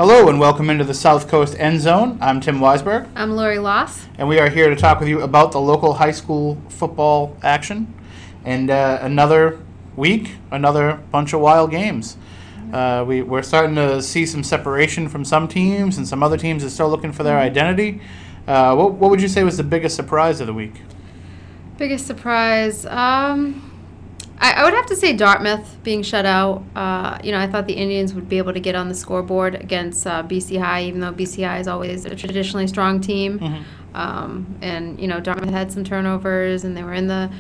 Hello and welcome into the SouthCoast End Zone. I'm Tim Weisberg. I'm Laurie Loss. And we are here to talk with you about the local high school football action. And another week, another bunch of wild games. We're starting to see some separation from some teams, and some other teams are still looking for their identity. What would you say was the biggest surprise of the week? Biggest surprise? I would have to say Dartmouth being shut out. I thought the Indians would be able to get on the scoreboard against BC High, even though BC High is always a traditionally strong team. Mm-hmm. Dartmouth had some turnovers, and they were in the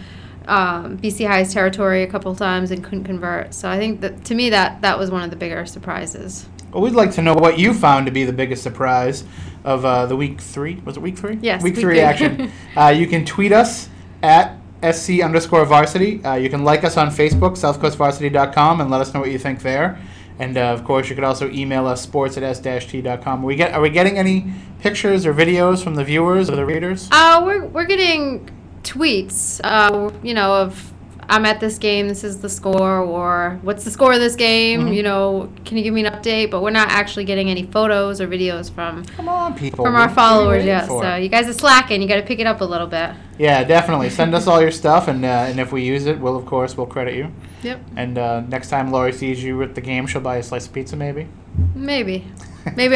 BC High's territory a couple of times and couldn't convert. So I think that, to me, that was one of the bigger surprises. Well, we'd like to know what you found to be the biggest surprise of the week 3. Was it week 3? Yes. Week 3 action. You can tweet us at SC_varsity. You can like us on Facebook, southcoastvarsity.com, and let us know what you think there. And, of course, you could also email us, sports@s-t.com. Are we getting any pictures or videos from the viewers or the readers? We're getting tweets, of I'm at this game, this is the score, or what's the score of this game, Mm-hmm. Can you give me an update? But we're not actually getting any photos or videos from our followers yet. So you guys are slacking. You got to pick it up a little bit. Yeah, definitely. Send us all your stuff, and if we use it, we'll credit you. Yep. And next time Laurie sees you at the game, she'll buy a slice of pizza, maybe. Maybe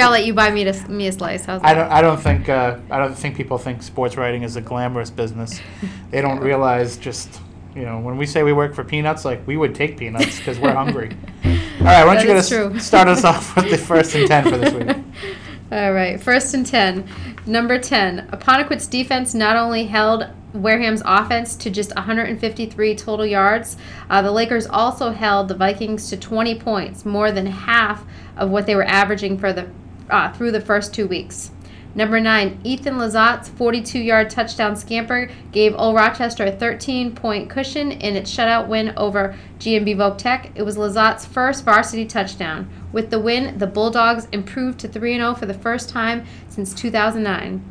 I'll let you buy me a slice. How's that? I don't think people think sports writing is a glamorous business. They don't realize just. When we say we work for peanuts, like, we would take peanuts because we're hungry. All right, why don't you start us off with the 1st and 10 for this week? All right, 1st and 10. Number 10, Apponequet's defense not only held Wareham's offense to just 153 total yards, the Lakers also held the Vikings to 20 points, more than half of what they were averaging for through the first 2 weeks. Number 9, Ethan Lazat's 42-yard touchdown scamper gave Old Rochester a 13-point cushion in its shutout win over GMB Voc Tech. It was Lazat's first varsity touchdown. With the win, the Bulldogs improved to 3-0 for the first time since 2009.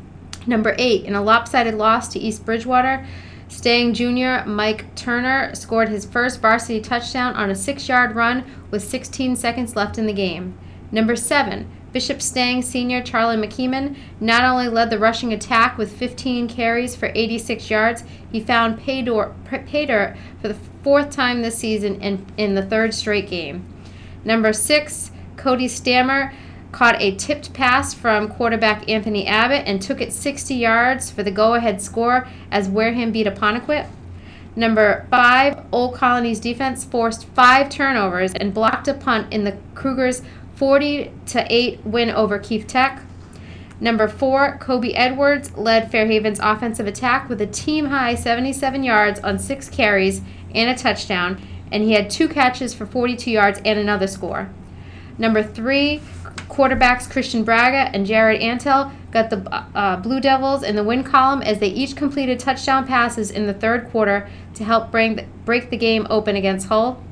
Number 8, in a lopsided loss to East Bridgewater, Stang junior Mike Turner scored his first varsity touchdown on a 6-yard run with 16 seconds left in the game. Number 7, Bishop Stang senior Charlie McKeeman not only led the rushing attack with 15 carries for 86 yards, he found pay dirt for the 4th time this season in the 3rd straight game. Number 6, Cody Stammer caught a tipped pass from quarterback Anthony Abbott and took it 60 yards for the go-ahead score as Wareham beat Apponequet. Number 5, Old Colony's defense forced 5 turnovers and blocked a punt in the Cougars' 40-8 win over Keith Tech. Number 4, Kobe Edwards led Fairhaven's offensive attack with a team-high 77 yards on 6 carries and a touchdown, and he had 2 catches for 42 yards and another score. Number 3, quarterbacks Christian Braga and Jared Antel got the Blue Devils in the win column as they each completed touchdown passes in the 3rd quarter to help break the game open against Hull.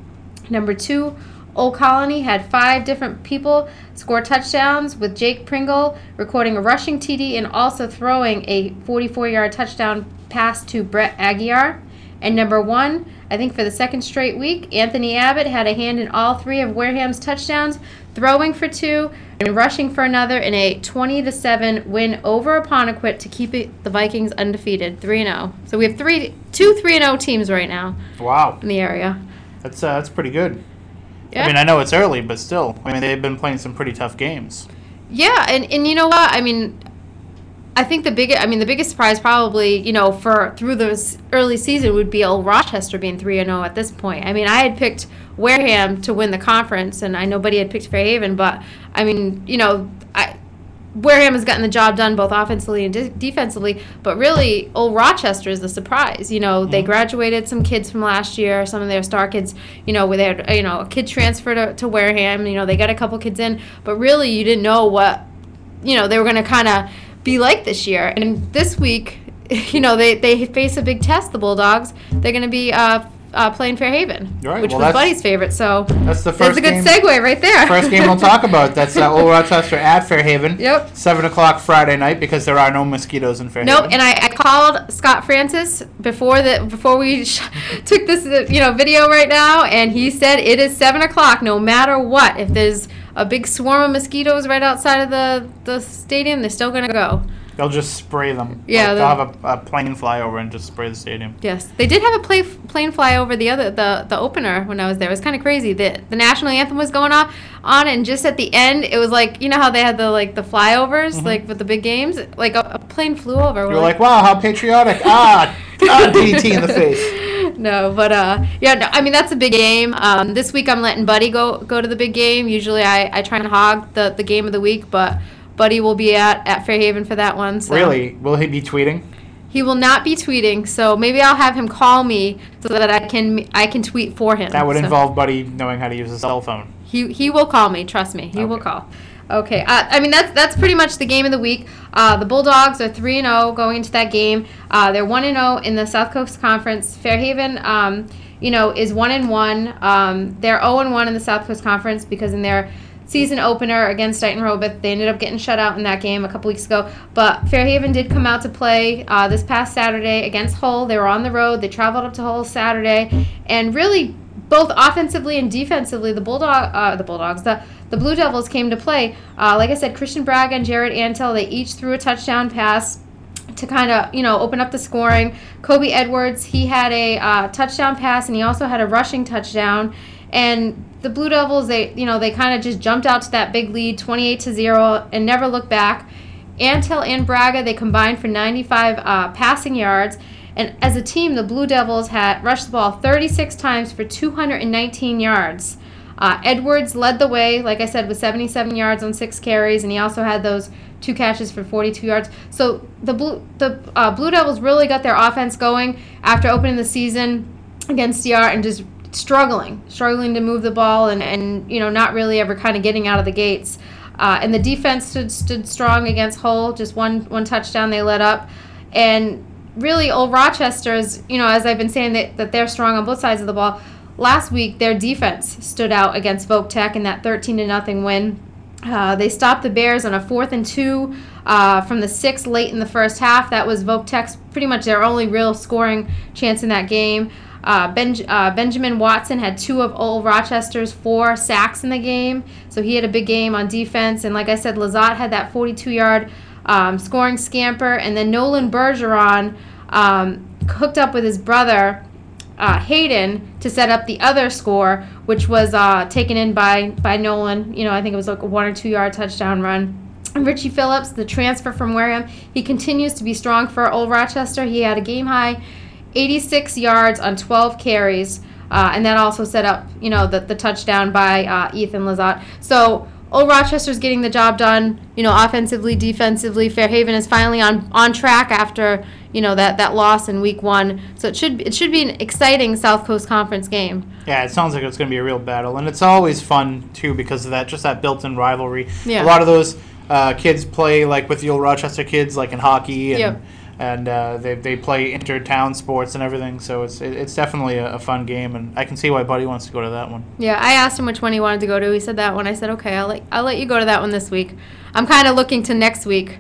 Number 2, Old Colony had 5 different people score touchdowns, with Jake Pringle recording a rushing TD and also throwing a 44-yard touchdown pass to Brett Aguiar. And number 1, I think for the 2nd straight week, Anthony Abbott had a hand in all 3 of Wareham's touchdowns, throwing for 2 and rushing for another in a 20-7 win over Apponequet to keep the Vikings undefeated, 3-0. So we have two 3-0 teams right now. Wow. In the area. That's pretty good. Yeah. I mean, I know it's early, but still. I mean, they've been playing some pretty tough games. Yeah, and you know what? I mean, I think the biggest surprise probably, through this early season would be Old Rochester being 3-0 at this point. I mean, I had picked Wareham to win the conference, and I know nobody had picked Fairhaven, but I mean, Wareham has gotten the job done both offensively and defensively, but really Old Rochester is the surprise. They graduated some kids from last year, some of their star kids, where they had, a kid transfer to Wareham. They got a couple kids in, but really you didn't know what, they were going to kind of be like this year. And this week, they face a big test, the Bulldogs. They're going to be playing Fairhaven, right. which was Buddy's favorite. So that's the first. That's a good segue right there. First game we'll talk about. That's Old Rochester at Fairhaven. Yep. 7 o'clock Friday night because there are no mosquitoes in Fairhaven. Nope. And I called Scott Francis before we took this video right now, and he said it is 7 o'clock no matter what. If there's a big swarm of mosquitoes right outside of the stadium, they're still going to go. They'll just spray them. Yeah, they'll have a plane fly over and just spray the stadium. Yes, they did have a plane fly over the opener when I was there. It was kind of crazy. The national anthem was going on, and just at the end, it was like, you know how they had the flyovers like with the big games, like a plane flew over. You're like, wow, how patriotic! DDT in the face. No, but I mean that's a big game. This week I'm letting Buddy go to the big game. Usually I try and hog the game of the week, but Buddy will be at Fairhaven for that one. So. Really? Will he be tweeting? He will not be tweeting, so maybe I'll have him call me so that I can tweet for him. That would involve Buddy knowing how to use a cell phone. He will call me. Trust me, he will call. Okay. I mean that's pretty much the game of the week. The Bulldogs are 3-0 going into that game. They're 1-0 in the SouthCoast Conference. Fairhaven, is 1-1. They're 0-1 in the SouthCoast Conference because in their season opener against Dighton Roebuck, they ended up getting shut out in that game a couple weeks ago. But Fairhaven did come out to play this past Saturday against Hull. They were on the road. They traveled up to Hull Saturday, and really both offensively and defensively, the Blue Devils came to play. Like I said, Christian Braga and Jared Antel, they each threw a touchdown pass to kind of, open up the scoring. Kobe Edwards, he had a touchdown pass, and he also had a rushing touchdown. And the Blue Devils, they kind of just jumped out to that big lead, 28-0, and never looked back. Antel and Braga, they combined for 95 passing yards. And as a team, the Blue Devils had rushed the ball 36 times for 219 yards. Edwards led the way, like I said, with 77 yards on 6 carries, and he also had those 2 catches for 42 yards. So the Blue Devils really got their offense going after opening the season against DR and just struggling to move the ball and not really ever kind of getting out of the gates. And the defense stood strong against Hull, just one touchdown they let up. And really, Old Rochester's, as I've been saying, that they're strong on both sides of the ball. Last week, their defense stood out against Voc Tech in that 13-0 win. They stopped the Bears on a 4th and 2 from the 6 late in the first half. That was Voc Tech's pretty much their only real scoring chance in that game. Benjamin Watson had 2 of Old Rochester's 4 sacks in the game, so he had a big game on defense. And like I said, Lazat had that 42-yard scoring scamper, and then Nolan Bergeron hooked up with his brother Hayden to set up the other score, which was taken in by Nolan. I think it was like a 1 or 2 yard touchdown run. And Richie Phillips, the transfer from Wareham, he continues to be strong for Old Rochester. He had a game high 86 yards on 12 carries, and that also set up the touchdown by Ethan Lazat. So Old Rochester's getting the job done, offensively, defensively. Fairhaven is finally on track after, that loss in week 1. So it should be an exciting South Coast Conference game. Yeah, it sounds like it's going to be a real battle, and it's always fun too because of that built-in rivalry. Yeah. A lot of those kids play like with the Old Rochester kids, like in hockey, and Yep. and they play inter-town sports and everything. So it's definitely a fun game, and I can see why Buddy wants to go to that one. Yeah, I asked him which one he wanted to go to. He said that one. I said, okay, I'll let you go to that one this week. I'm kind of looking to next week.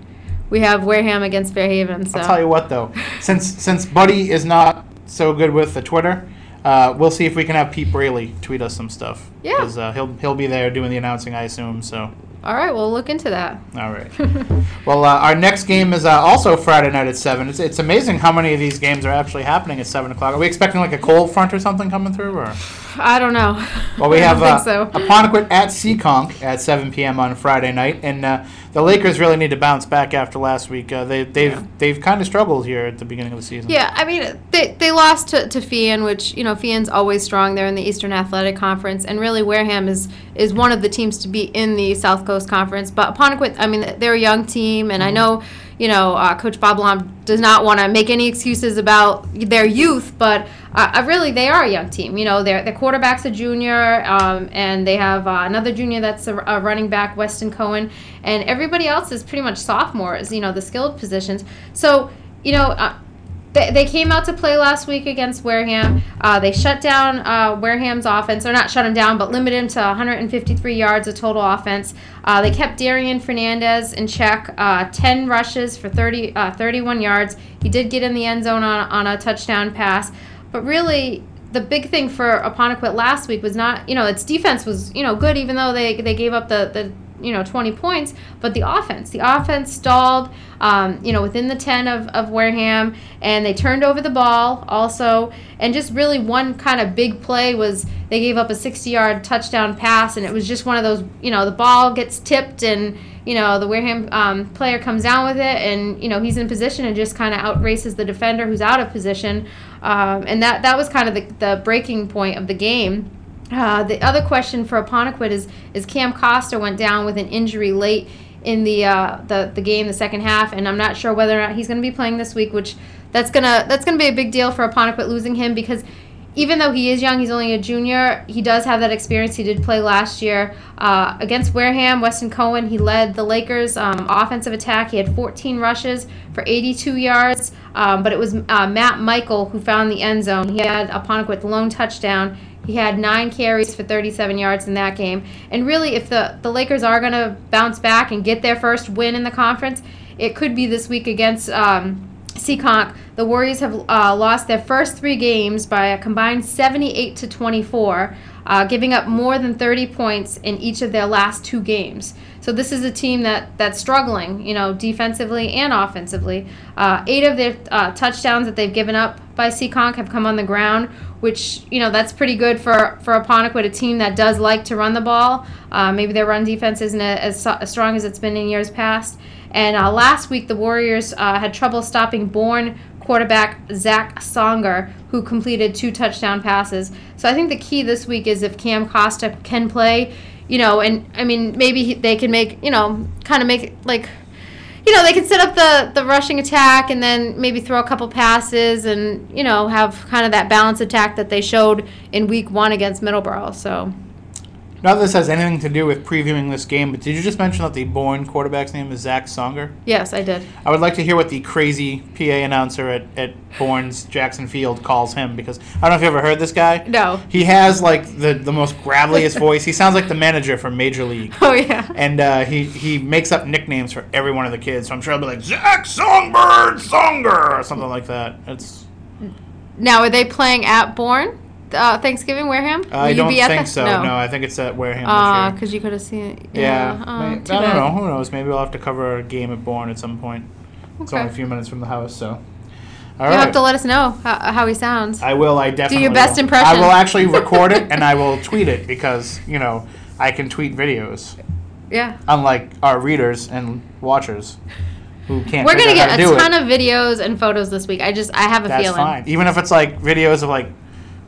We have Wareham against Fairhaven. So. I'll tell you what, though, since Buddy is not so good with the Twitter, we'll see if we can have Pete Braley tweet us some stuff. Yeah. Because he'll be there doing the announcing, I assume. So. All right, we'll look into that. All right. Well, our next game is also Friday night at 7. It's amazing how many of these games are actually happening at 7 o'clock. Are we expecting like a cold front or something coming through? Or? I don't know. Well, we have so. Apponequet at Seekonk at 7 p.m. on Friday night, and the Lakers really need to bounce back after last week. They've kind of struggled here at the beginning of the season. Yeah, I mean they lost to Fian, which Fian's always strong. They're in the Eastern Athletic Conference, and really Wareham is one of the teams to be in the South Coast Conference. But Apponequet, I mean, they're a young team, and I know Coach Bob Lam does not want to make any excuses about their youth, but really they are a young team. Their quarterback's a junior, and they have another junior that's a running back, Weston Cohen, and everybody else is pretty much sophomores, the skilled positions. So, they came out to play last week against Wareham. They shut down Wareham's offense, or not shut him down, but limited him to 153 yards of total offense. They kept Darian Fernandez in check, 10 rushes for 31 yards. He did get in the end zone on a touchdown pass. But really, the big thing for Apponequet last week was not, its defense was, good, even though they gave up the 20 points, but the offense stalled, within the 10 of Wareham, and they turned over the ball also, and just really one kind of big play was they gave up a 60-yard touchdown pass, and it was just one of those, the ball gets tipped, and, the Wareham player comes down with it, and, he's in position and just kind of outraces the defender who's out of position, and that was kind of the breaking point of the game. The other question for Apponequet is Cam Costa went down with an injury late in the game, the second half, and I'm not sure whether or not he's going to be playing this week, which that's gonna be a big deal for Apponequet losing him, because even though he is young, he's only a junior, he does have that experience. He did play last year against Wareham. Weston Cohen, he led the Lakers' offensive attack. He had 14 rushes for 82 yards, but it was Matt Michael who found the end zone. He had Apponequet's lone touchdown. He had 9 carries for 37 yards in that game. And really, if the Lakers are going to bounce back and get their first win in the conference, it could be this week against Seekonk. The Warriors have lost their first 3 games by a combined 78-24, giving up more than 30 points in each of their last 2 games. So this is a team that's struggling, defensively and offensively. 8 of their touchdowns that they've given up by Seekonk have come on the ground, which, that's pretty good for Apponequet, a team that does like to run the ball. Maybe their run defense isn't as strong as it's been in years past. And last week, the Warriors had trouble stopping Bourne quarterback Zach Songer, who completed 2 touchdown passes. So I think the key this week is if Cam Costa can play, and I mean, maybe they can make, kind of make it like, they can set up the rushing attack and then maybe throw a couple passes and, have kind of that balanced attack that they showed in week 1 against Middleborough. So, not that this has anything to do with previewing this game, but did you just mention that the Bourne quarterback's name is Zach Songer? Yes, I did. I would like to hear what the crazy PA announcer at Bourne's Jackson Field calls him, because I don't know if you ever heard this guy. No. He has like the most graveliest voice. He sounds like the manager from Major League. Oh, yeah. And he makes up nicknames for every one of the kids. So I'm sure I'll be like, Zach Songbird Songer or something like that. Now, are they playing at Bourne? Thanksgiving, Wareham? I don't think so. No, I think it's at Wareham this year. Because you could have seen it. Yeah. I don't know. Who knows? Maybe we'll have to cover a game at Bourne at some point. Okay. It's only a few minutes from the house, so. All right. You'll have to let us know how he sounds. I will. I definitely do your best will. impression. I will actually record it, and I will tweet it because, I can tweet videos. Yeah. Unlike our readers and watchers who can't We're going to get a ton of videos and photos this week. I have a feeling. That's fine. Even if it's like videos of like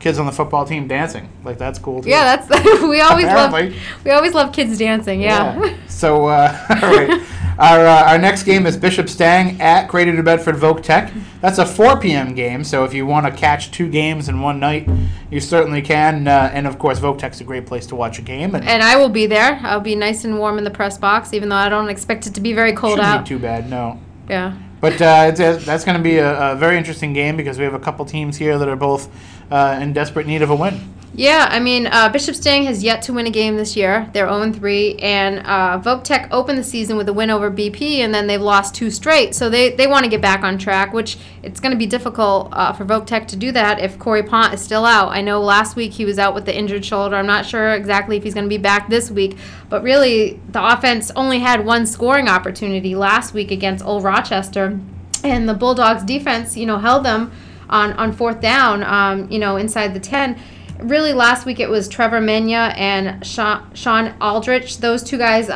kids on the football team dancing, like that's cool too. Yeah, that's we always love kids dancing. Yeah. So all right, our next game is Bishop Stang at Greater New Bedford Voc Tech. That's a 4 p.m. game, so if you want to catch 2 games in one night, you certainly can. And of course, Voc Tech's a great place to watch a game. And I will be there. I'll be nice and warm in the press box, even though I don't expect it to be very cold out. Shouldn't be too bad, no. Yeah. But that's going to be a very interesting game because we have a couple teams here that are both in desperate need of a win. Yeah, I mean, Bishop Stang has yet to win a game this year. They're 0-3, and Voc Tech opened the season with a win over BP, and then they've lost 2 straight. So they want to get back on track, which it's going to be difficult for Voc Tech to do that if Corey Pont is still out. I know last week he was out with the injured shoulder. I'm not sure exactly if he's going to be back this week. But really, the offense only had 1 scoring opportunity last week against Old Rochester, and the Bulldogs' defense, held them on 4th down, inside the 10. Really, last week it was Trevor Menya and Sean Aldrich. Those 2 guys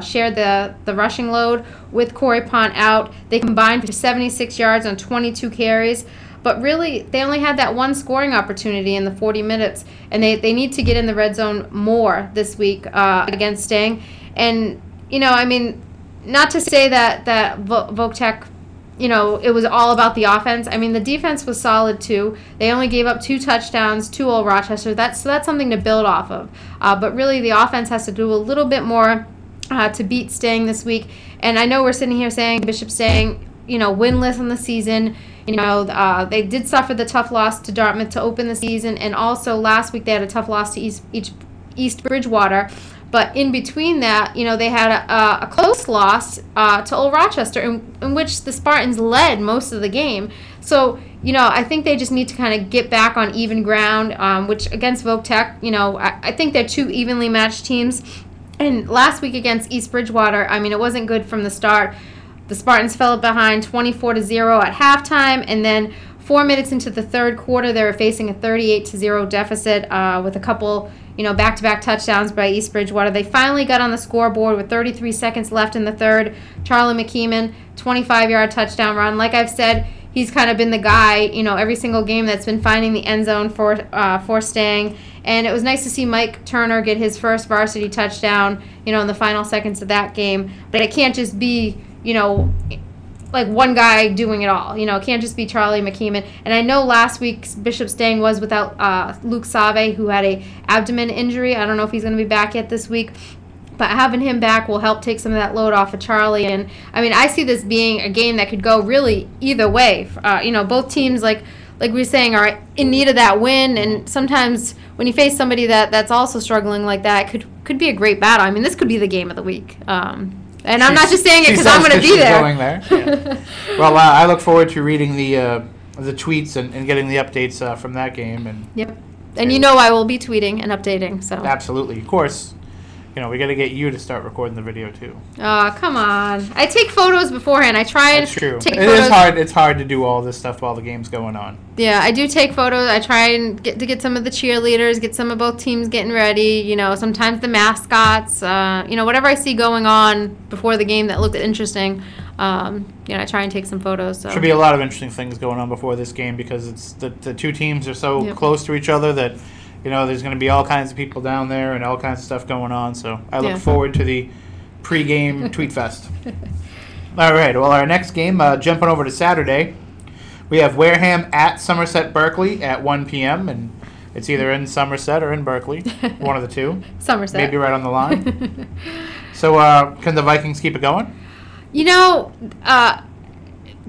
shared the rushing load with Corey Pont out. They combined for 76 yards on 22 carries. But really, they only had that 1 scoring opportunity in the 40 minutes. And they need to get in the red zone more this week against Stang. And, I mean, not to say that Voc Tech, it was all about the offense. I mean, the defense was solid, too. They only gave up 2 touchdowns to Old Rochester. That's something to build off of. But really, the offense has to do a little bit more to beat Stang this week. And I know we're sitting here saying Bishop Stang, winless in the season. They did suffer the tough loss to Dartmouth to open the season. And also, last week, they had a tough loss to East Bridgewater. But in between that, they had a close loss to Old Rochester, in which the Spartans led most of the game. So, I think they just need to kind of get back on even ground, which against Voc Tech, I think they're two evenly matched teams. And last week against East Bridgewater, I mean, it wasn't good from the start. The Spartans fell behind 24-0 at halftime, and then 4 minutes into the third quarter, they were facing a 38-0 deficit with a couple, back-to-back touchdowns by East Bridgewater. They finally got on the scoreboard with 33 seconds left in the third. Charlie McKeeman, 25-yard touchdown run. Like I've said, he's kind of been the guy, every single game that's been finding the end zone for staying. And it was nice to see Mike Turner get his first varsity touchdown, in the final seconds of that game. But it can't just be, like one guy doing it all. It can't just be Charlie McKeeman. And I know last week Bishop Stang was without Luke Save, who had a abdomen injury. I don't know if he's going to be back yet this week. But having him back will help take some of that load off of Charlie. And, I mean, I see this being a game that could go really either way. Both teams, like we were saying, are in need of that win. And sometimes when you face somebody that's also struggling like that, it could be a great battle. I mean, this could be the game of the week. And I'm not just saying it because I'm going to be there. Going there. Yeah. Well, I look forward to reading the tweets and getting the updates from that game. And yep. And I will be tweeting and updating. So absolutely. Of course. We got to get you to start recording the video too. Oh, come on! I take photos beforehand. I try and take photos. It is hard. It's hard to do all this stuff while the game's going on. Yeah, I do take photos. I try and get some of the cheerleaders, get some of both teams getting ready. Sometimes the mascots. Whatever I see going on before the game that looked interesting. I try and take some photos. So. Should be a lot of interesting things going on before this game because it's the two teams are so close to each other that. There's going to be all kinds of people down there and all kinds of stuff going on. So I look forward to the pregame tweet fest. All right. Well, our next game, jumping over to Saturday, we have Wareham at Somerset Berkeley at 1 p.m. And it's either in Somerset or in Berkeley, one of the two. Somerset. Maybe right on the line. So can the Vikings keep it going?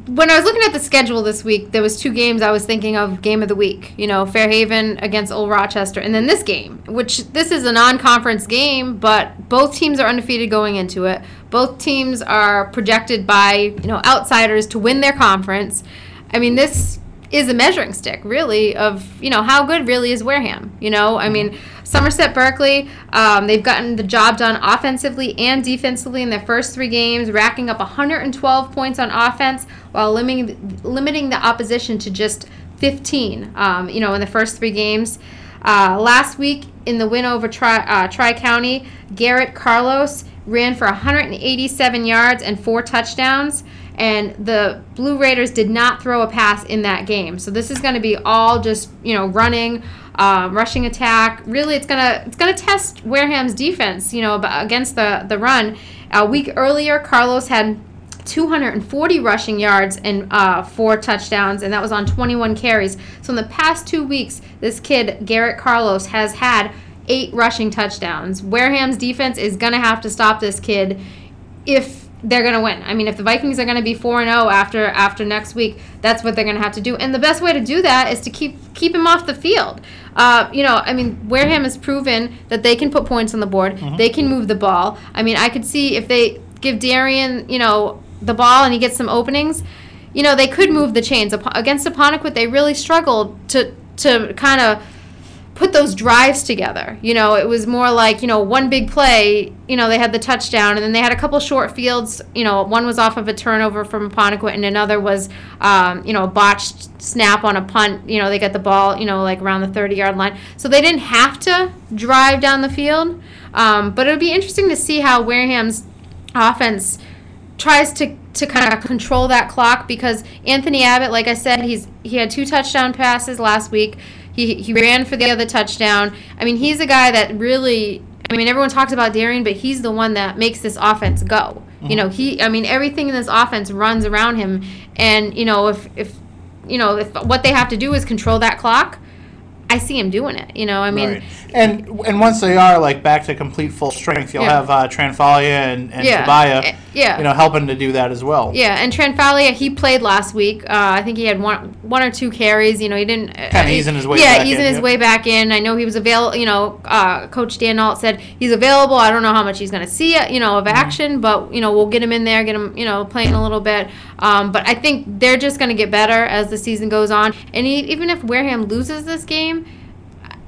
When I was looking at the schedule this week, there was two games I was thinking of game of the week. Fairhaven against Old Rochester, and then this game, which this is a non-conference game, but both teams are undefeated going into it. Both teams are projected by outsiders to win their conference. I mean, this is a measuring stick, really, of how good really is Wareham. I mean, Somerset Berkeley, they've gotten the job done offensively and defensively in their first 3 games, racking up 112 points on offense while limiting the opposition to just 15. In the first 3 games. Last week in the win over Tri-County, Garrett Carlos ran for 187 yards and 4 touchdowns. And the Blue Raiders did not throw a pass in that game. So this is going to be all just, running, rushing attack. Really, it's gonna test Wareham's defense, against the run. A week earlier, Carlos had 240 rushing yards and 4 touchdowns, and that was on 21 carries. So in the past 2 weeks, this kid, Garrett Carlos, has had 8 rushing touchdowns. Wareham's defense is going to have to stop this kid if they're going to win. I mean, if the Vikings are going to be 4-0 after next week, that's what they're going to have to do. And the best way to do that is to keep him off the field. Wareham has proven that they can put points on the board. Mm-hmm. They can move the ball. I mean, I could see if they give Darian, the ball and he gets some openings, they could move the chains. Against Apponequet, they really struggled to kind of put those drives together. It was more like, one big play, they had the touchdown, and then they had a couple short fields. One was off of a turnover from Apponequet, and another was, a botched snap on a punt. They got the ball, like around the 30-yard line. So they didn't have to drive down the field. But it'll be interesting to see how Wareham's offense tries to kind of control that clock, because Anthony Abbott, like I said, he had 2 touchdown passes last week. He ran for the other touchdown. I mean, he's a guy that really, everyone talks about Darian, but he's the one that makes this offense go. Mm-hmm. Everything in this offense runs around him. And, if what they have to do is control that clock, I see him doing it. I mean, right. And once they are like back to complete full strength, you'll have Tranfalia and Tobiah, helping to do that as well. Yeah, and Tranfalia, he played last week. I think he had one or two carries. He didn't kind of easing his way. Yeah, easing his way back in. I know he was available. Coach Dan Alt said he's available. I don't know how much he's going to see of action, but we'll get him in there, get him playing a little bit. But I think they're just going to get better as the season goes on. And even if Wareham loses this game,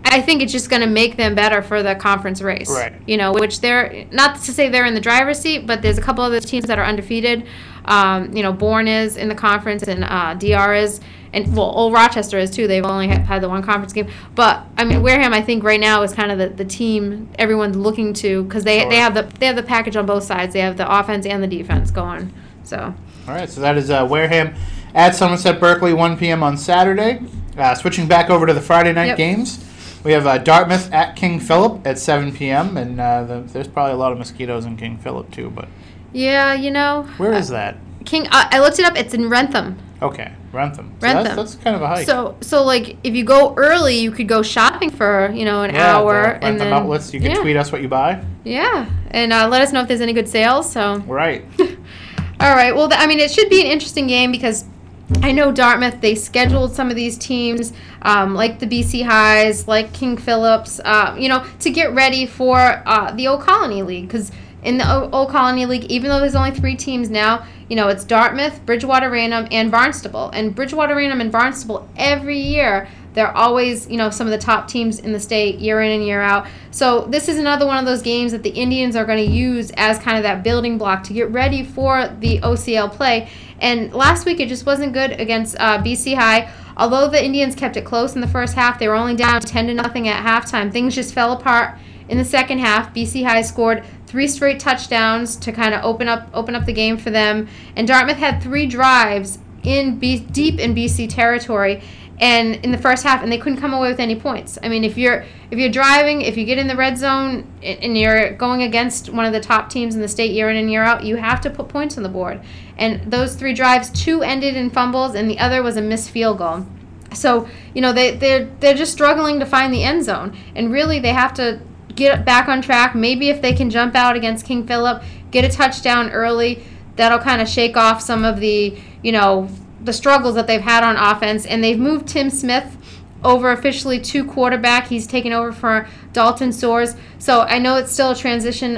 I think it's just going to make them better for the conference race. Right. Which they're, not to say they're in the driver's seat, but there's a couple other teams that are undefeated. Bourne is in the conference, and DR is, and Old Rochester is too. They've only had the one conference game. But I mean, Wareham, I think right now is kind of the team everyone's looking to, because they have the package on both sides. They have the offense and the defense going. So. All right. So that is Wareham at Somerset Berkeley, 1 p.m. on Saturday. Switching back over to the Friday night games. We have Dartmouth at King Philip at 7 p.m. And there's probably a lot of mosquitoes in King Philip too, but yeah, where is that? I looked it up. It's in Wrentham. Okay, Wrentham. So that's kind of a hike. So like if you go early, you could go shopping for an hour, and then outlets. You can tweet us what you buy. Yeah, and let us know if there's any good sales. So right. All right. Well, it should be an interesting game because I know Dartmouth, they scheduled some of these teams, like the BC Highs, like King Phillips, to get ready for the Old Colony League. Because in the Old Colony League, even though there's only 3 teams now, it's Dartmouth, Bridgewater Raynham, and Barnstable. And Bridgewater Raynham and Barnstable, every year, they're always, some of the top teams in the state, year in and year out. So this is another one of those games that the Indians are going to use as kind of that building block to get ready for the OCL play. And last week, it just wasn't good against BC High. Although the Indians kept it close in the first half, they were only down 10-0 at halftime. Things just fell apart in the second half. BC High scored 3 straight touchdowns to kind of open up the game for them. And Dartmouth had 3 drives deep in BC territory, and in the first half, and they couldn't come away with any points. I mean, if you're driving, if you get in the red zone and you're going against one of the top teams in the state year in and year out, you have to put points on the board. And those 3 drives, 2 ended in fumbles, and the other was a missed field goal. So they're just struggling to find the end zone, and really they have to get back on track. Maybe if they can jump out against King Philip, get a touchdown early, that'll kind of shake off some of the the struggles that they've had on offense. And they've moved Tim Smith over officially to quarterback. He's taken over for Dalton Soares. So I know it's still a transition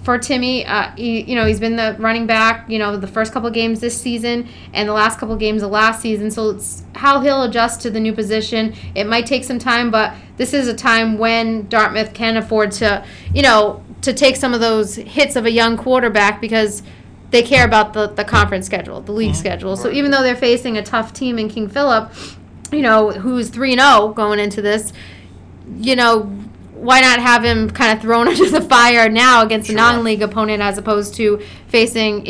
for Timmy. He's been the running back, the first couple of games this season and the last couple of games of last season. So it's how he'll adjust to the new position. It might take some time, but this is a time when Dartmouth can afford to, to take some of those hits of a young quarterback, because they care about the conference schedule, the league schedule. So even though they're facing a tough team in King Philip, who's 3-0 going into this, why not have him kind of thrown under the fire now against a non-league opponent, as opposed to facing,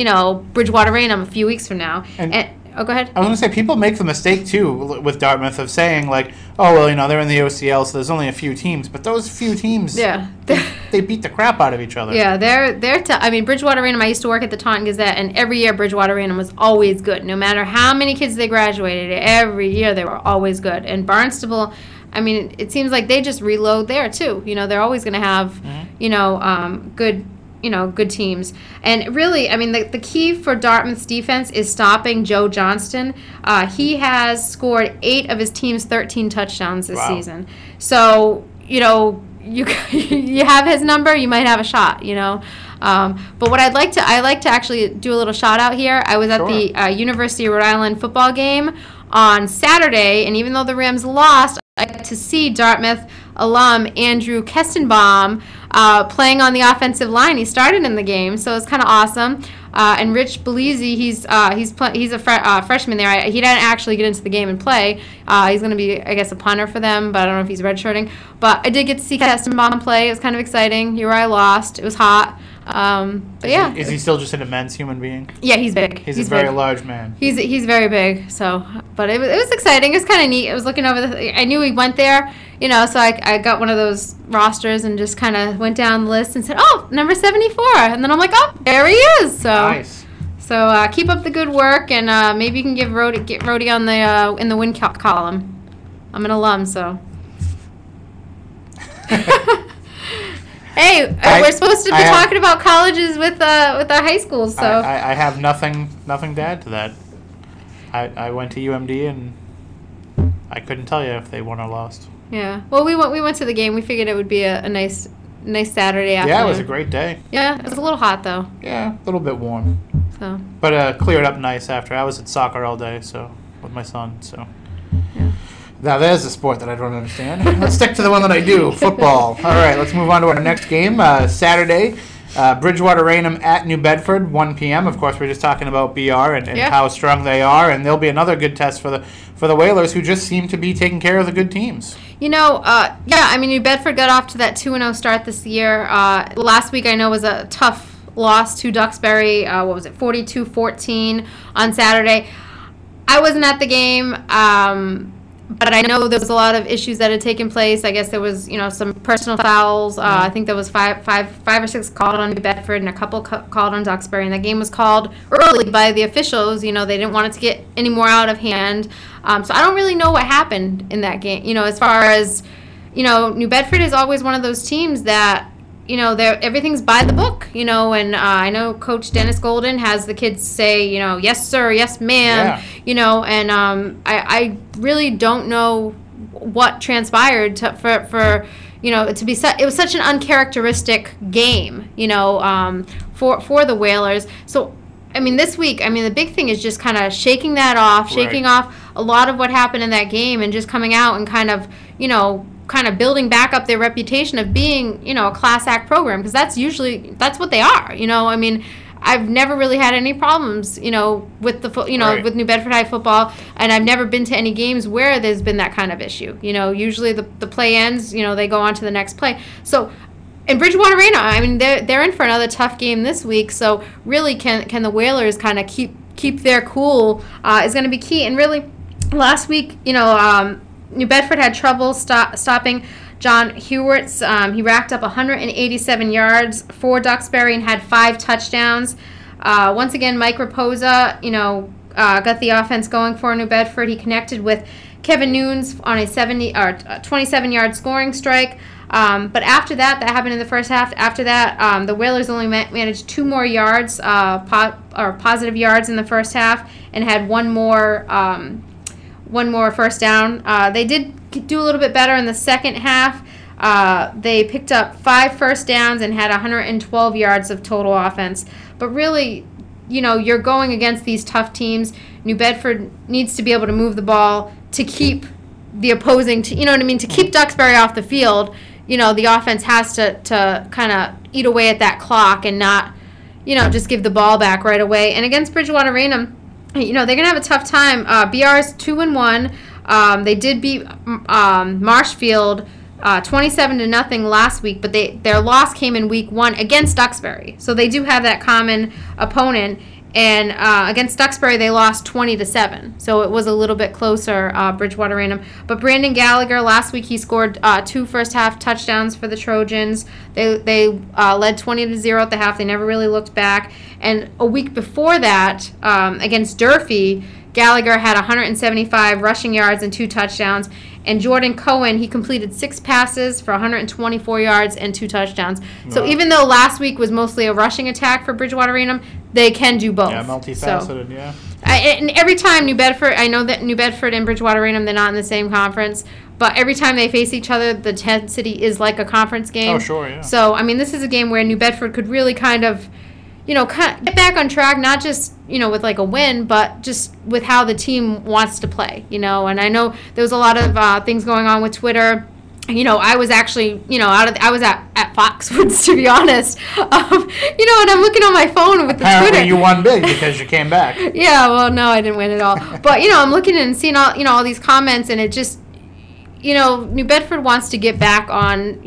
Bridgewater Raynham a few weeks from now. Go ahead. I was going to say, people make the mistake, too, with Dartmouth of saying, like, oh, well, they're in the OCL, so there's only a few teams. But those few teams, they beat the crap out of each other. Yeah, they're Bridgewater Raynham, I used to work at the Taunton Gazette, and every year Bridgewater Raynham was always good. No matter how many kids they graduated, every year they were always good. And Barnstable, it seems like they just reload there, too. They're always going to have, good teams. And really, the key for Dartmouth's defense is stopping Joe Johnston. He has scored 8 of his team's 13 touchdowns this season. So, you have his number, you might have a shot, But what I like to actually do a little shout out here. I was at the University of Rhode Island football game on Saturday, and even though the Rams lost, I got to see Dartmouth alum Andrew Kestenbaum playing on the offensive line. He started in the game, so it's kind of awesome. And Rich Belize, he's a freshman there. He didn't actually get into the game and play. He's going to be, I guess, a punter for them, but I don't know if he's redshirting. But I did get to see Kestenbaum play. It was kind of exciting. I lost. It was hot. But yeah. Is he still just an immense human being? Yeah, he's big. He's a very large man. He's very big. So, but it was exciting. It was kind of neat. I was looking over I knew he went there, so I got one of those rosters and just kind of went down the list and said, oh, number 74. And then I'm like, oh, there he is. So nice. So keep up the good work, and maybe you can get Rhodey on the in the win column. I'm an alum, so. Hey, we're supposed to be talking about colleges with our high schools, so I have nothing to add to that. I went to UMD and I couldn't tell you if they won or lost. Yeah. Well, we went to the game. We figured it would be a nice Saturday afternoon. Yeah, it was a great day. Yeah, it was a little hot though. Yeah, a little bit warm. So. But cleared up nice after. I was at soccer all day, so with my son. So. Yeah. Now there's a sport that I don't understand. Let's stick to the one that I do, football. All right, let's move on to our next game. Saturday, Bridgewater Raynham at New Bedford, 1 p.m. Of course, we're just talking about BR and how strong they are, and there'll be another good test for the Whalers, who just seem to be taking care of the good teams. You know, I mean, New Bedford got off to that 2-0 start this year. Last week, I know, was a tough loss to Duxbury. 42-14 on Saturday. I wasn't at the game. But I know there was a lot of issues that had taken place. I guess there was, some personal fouls. I think there was five or six called on New Bedford and a couple called on Duxbury. And the game was called early by the officials. They didn't want it to get any more out of hand. So I don't really know what happened in that game. As far as, New Bedford is always one of those teams that, everything's by the book, and I know Coach Dennis Golden has the kids say, yes, sir, yes, ma'am, and I really don't know what transpired for to be it was such an uncharacteristic game, for the Whalers. So, I mean, this week, the big thing is just kind of shaking that off, shaking off a lot of what happened in that game and just coming out and kind of building back up their reputation of being, a class act program, because that's what they are. I've never really had any problems, with with New Bedford High football, and I've never been to any games where there's been that kind of issue. Usually the play ends, they go on to the next play. So, in Bridgewater Raynham, they're in for another tough game this week. So, really, can the Whalers kind of keep their cool is going to be key. And really, last week, New Bedford had trouble stopping John Hewerts. He racked up 187 yards for Duxbury and had 5 touchdowns. Once again, Mike Raposa, got the offense going for New Bedford. He connected with Kevin Nunes on a 27-yard scoring strike. But after that happened in the first half. After that, the Whalers only managed 2 more yards, positive yards in the first half, and had one more first down. They did do a little bit better in the second half. They picked up 5 first downs and had 112 yards of total offense. But really, you're going against these tough teams. New Bedford needs to be able to move the ball to keep the opposing, to keep Duxbury off the field. The offense has to kind of eat away at that clock and not, just give the ball back right away. And against Bridgewater Raynham, they're going to have a tough time. BR's 2-1. They did beat Marshfield 27-0 last week, but their loss came in week 1 against Duxbury. So they do have that common opponent. And against Duxbury, they lost 20-7. So it was a little bit closer, Bridgewater Raynham. But Brandon Gallagher, last week, he scored 2 first-half touchdowns for the Trojans. They led 20-0 at the half. They never really looked back. And a week before that, against Durfee, Gallagher had 175 rushing yards and 2 touchdowns. And Jordan Cohen, he completed 6 passes for 124 yards and 2 touchdowns. Wow. So even though last week was mostly a rushing attack for Bridgewater Raynham, they can do both. Yeah, multifaceted, yeah. And every time New Bedford, I know that New Bedford and Bridgewater Raynham, they're not in the same conference, but every time they face each other, the intensity is like a conference game. Oh, sure, yeah. So, this is a game where New Bedford could really kind of get back on track, not just, with like a win, but just with how the team wants to play, And I know there was a lot of things going on with Twitter. I was actually, I was at Foxwoods, to be honest. And I'm looking on my phone with Apparently the Twitter. You won big because you came back. Yeah, well, no, I didn't win at all. But, I'm looking and seeing all, all these comments, and it just, New Bedford wants to get back on,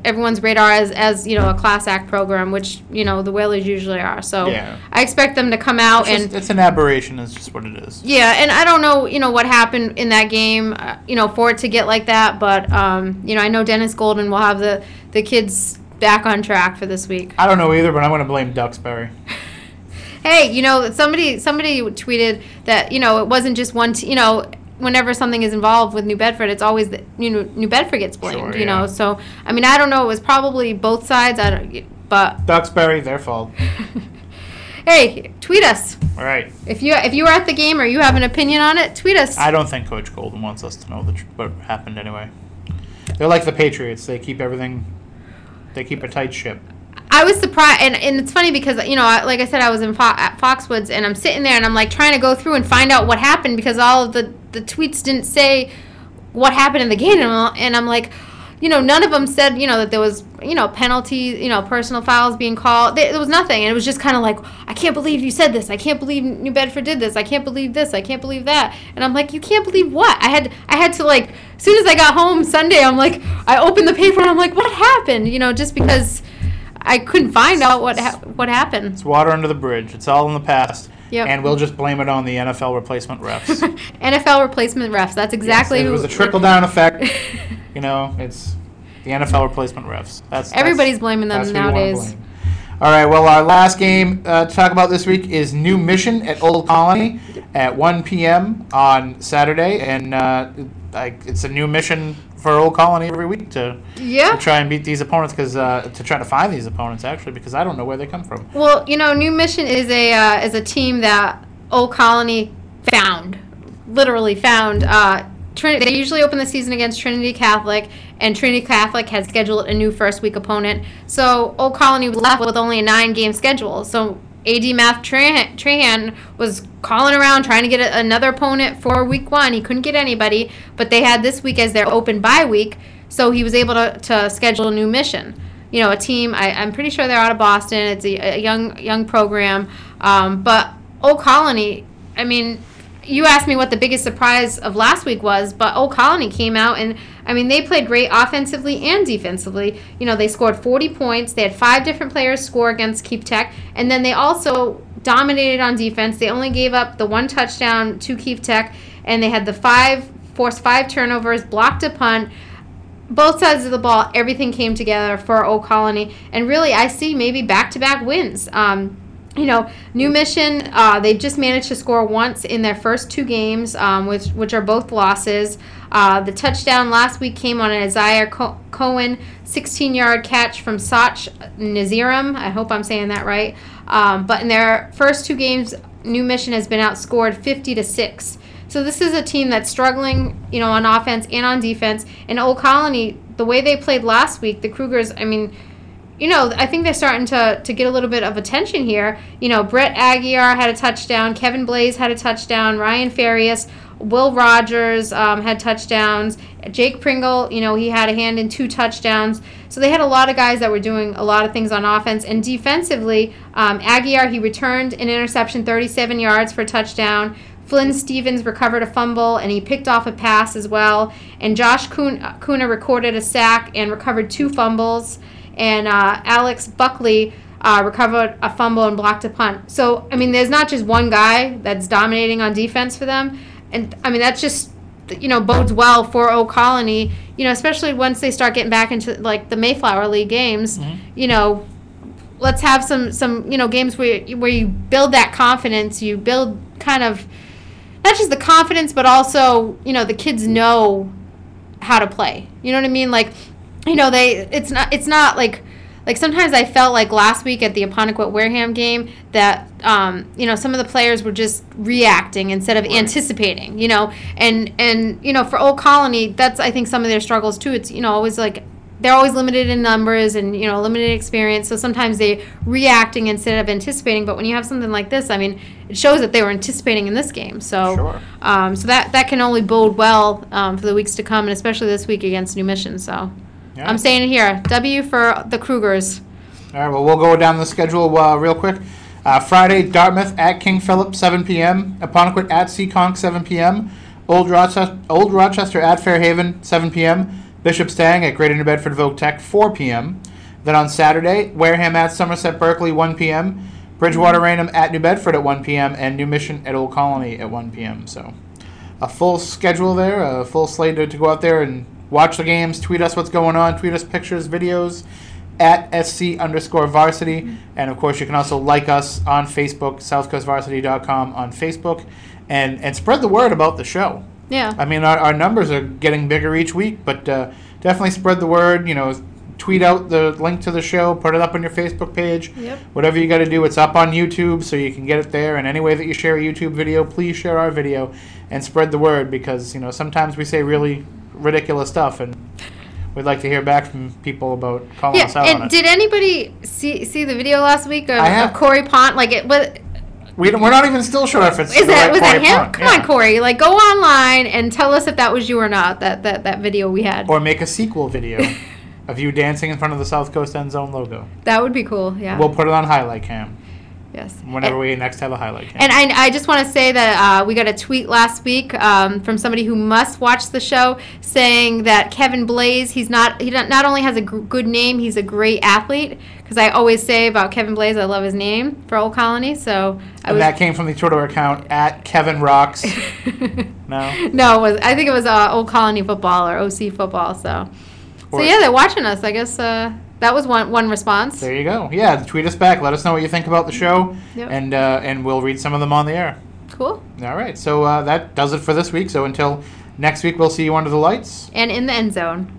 everyone's radar as a class act program, which, the Whalers usually are. So yeah. I expect them to come out it's an aberration is just what it is. Yeah, and I don't know, what happened in that game, for it to get like that. But, I know Dennis Golden will have the kids back on track for this week. I don't know either, but I'm going to blame Duxbury. Hey, somebody tweeted that, it wasn't just one, whenever something is involved with New Bedford, it's always New Bedford gets blamed. Sure, you know, so I mean, I don't know. It was probably both sides. But Duxbury, their fault. Hey, tweet us. All right. If you were at the game or you have an opinion on it, tweet us. I don't think Coach Golden wants us to know what happened anyway. They're like the Patriots. They keep everything. They keep a tight ship. I was surprised, and it's funny because, you know, like I said, I was at Foxwoods, and I'm sitting there, and I'm, like, trying to go through and find out what happened because all of the tweets didn't say what happened in the game, and I'm like, you know, none of them said, you know, that there was, you know, penalties, you know, personal fouls being called. There was nothing, and it was just kind of like, I can't believe you said this. I can't believe New Bedford did this. I can't believe this. I can't believe that. And I'm like, you can't believe what? I had to, like, as soon as I got home Sunday, I'm like, I opened the paper, and I'm like, what happened? You know, just because I couldn't find out what happened. It's water under the bridge. It's all in the past. Yep. And we'll just blame it on the NFL replacement refs. NFL replacement refs. That's exactly yes, it was a trickle-down effect. You know, it's the NFL replacement refs. Everybody's blaming them nowadays. All right, well, our last game to talk about this week is New Mission at Old Colony at 1 p.m. on Saturday. And it's a new mission for Old Colony every week to try and beat these opponents, to try to find these opponents, actually, because I don't know where they come from. Well, you know, New Mission is a team that Old Colony literally found. They usually open the season against Trinity Catholic, and Trinity Catholic had scheduled a new first-week opponent. So Old Colony was left with only a 9-game schedule. So AD Math Trahan was calling around trying to get another opponent for week 1. He couldn't get anybody, but they had this week as their open bye week, so he was able to schedule a New Mission. You know, a team, I'm pretty sure they're out of Boston. It's a young program. But Old Colony, I mean, you asked me what the biggest surprise of last week was, but Old Colony came out and, I mean, they played great offensively and defensively. You know, they scored 40 points. They had 5 different players score against Keefe Tech, and then they also dominated on defense. They only gave up the 1 touchdown to Keefe Tech, and they had forced 5 turnovers, blocked a punt. Both sides of the ball, everything came together for Old Colony, and really I see maybe back-to-back wins. You know, New Mission, they just managed to score once in their first 2 games, which are both losses. The touchdown last week came on an Isaiah Cohen 16-yard catch from Sach Naziram. I hope I'm saying that right. But in their first 2 games, New Mission has been outscored 50-6. So this is a team that's struggling, you know, on offense and on defense. And Old Colony, the way they played last week, the Cougars, I mean, you know, I think they're starting to get a little bit of attention here. You know, Brett Aguiar had a touchdown. Kevin Blaze had a touchdown. Ryan Farias, Will Rogers had touchdowns. Jake Pringle, you know, he had a hand in 2 touchdowns. So they had a lot of guys that were doing a lot of things on offense. And defensively, Aguiar, he returned an interception, 37 yards for a touchdown. Flynn Stevens recovered a fumble, and he picked off a pass as well. And Josh Kuna recorded a sack and recovered 2 fumbles. And Alex Buckley recovered a fumble and blocked a punt. So, I mean, there's not just one guy that's dominating on defense for them. And, I mean, that's just, you know, bodes well for Old Colony, you know, especially once they start getting back into, like, the Mayflower League games. Mm-hmm. You know, let's have some you know, games where you build that confidence. You build kind of not just the confidence, but also, you know, the kids know how to play. You know what I mean? Like, you know, it's not like sometimes I felt like last week at the Apponequet Wareham game that you know, some of the players were just reacting instead of anticipating, you know, and you know, for Old Colony, that's I think some of their struggles too. It's, you know, always like they're always limited in numbers and, you know, limited experience, so sometimes they reacting instead of anticipating. But when you have something like this, I mean, it shows that they were anticipating in this game. So sure. So that can only bode well for the weeks to come, and especially this week against New Mission. So. Yeah. I'm saying it here. W for the Cougars. All right, well, we'll go down the schedule real quick. Friday, Dartmouth at King Philip, 7 p.m. Apponequet at Seekonk, 7 p.m. Old Rochester at Fairhaven, 7 p.m. Bishop Stang at Greater New Bedford Vogue Tech, 4 p.m. Then on Saturday, Wareham at Somerset Berkeley, 1 p.m. Bridgewater Raynham at New Bedford at 1 p.m. and New Mission at Old Colony at 1 p.m. So a full schedule there, a full slate to go out there and watch the games, tweet us what's going on, tweet us pictures, videos at SC_varsity. And, of course, you can also like us on Facebook, southcoastvarsity.com on Facebook, and spread the word about the show. Yeah. I mean, our numbers are getting bigger each week, but definitely spread the word. Tweet out the link to the show, put it up on your Facebook page. Yep. Whatever you got to do, it's up on YouTube, so you can get it there. And any way that you share a YouTube video, please share our video and spread the word, because sometimes we say really ridiculous stuff, and we'd like to hear back from people about calling us out on it. Did anybody see the video last week of Corey Pont? Like it was. We're not even still sure if it's was that him? Pont. Come on, Corey! Like, go online and tell us if that was you or not. That video we had. Or make a sequel video of you dancing in front of the SouthCoast End Zone logo. That would be cool. Yeah. We'll put it on highlight cam. Yes. Whenever we next have a highlight cam. And I just want to say that we got a tweet last week from somebody who must watch the show, saying that Kevin Blaze, he not only has a good name, he's a great athlete. Because I always say about Kevin Blaze, I love his name for Old Colony. So that came from the Twitter account at Kevin Rocks. No. No, I think it was Old Colony football or OC football. So yeah, they're watching us. I guess that was one response. There you go. Yeah, tweet us back. Let us know what you think about the show, yep. And we'll read some of them on the air. Cool. All right. So that does it for this week. So until next week, we'll see you under the lights and in the end zone.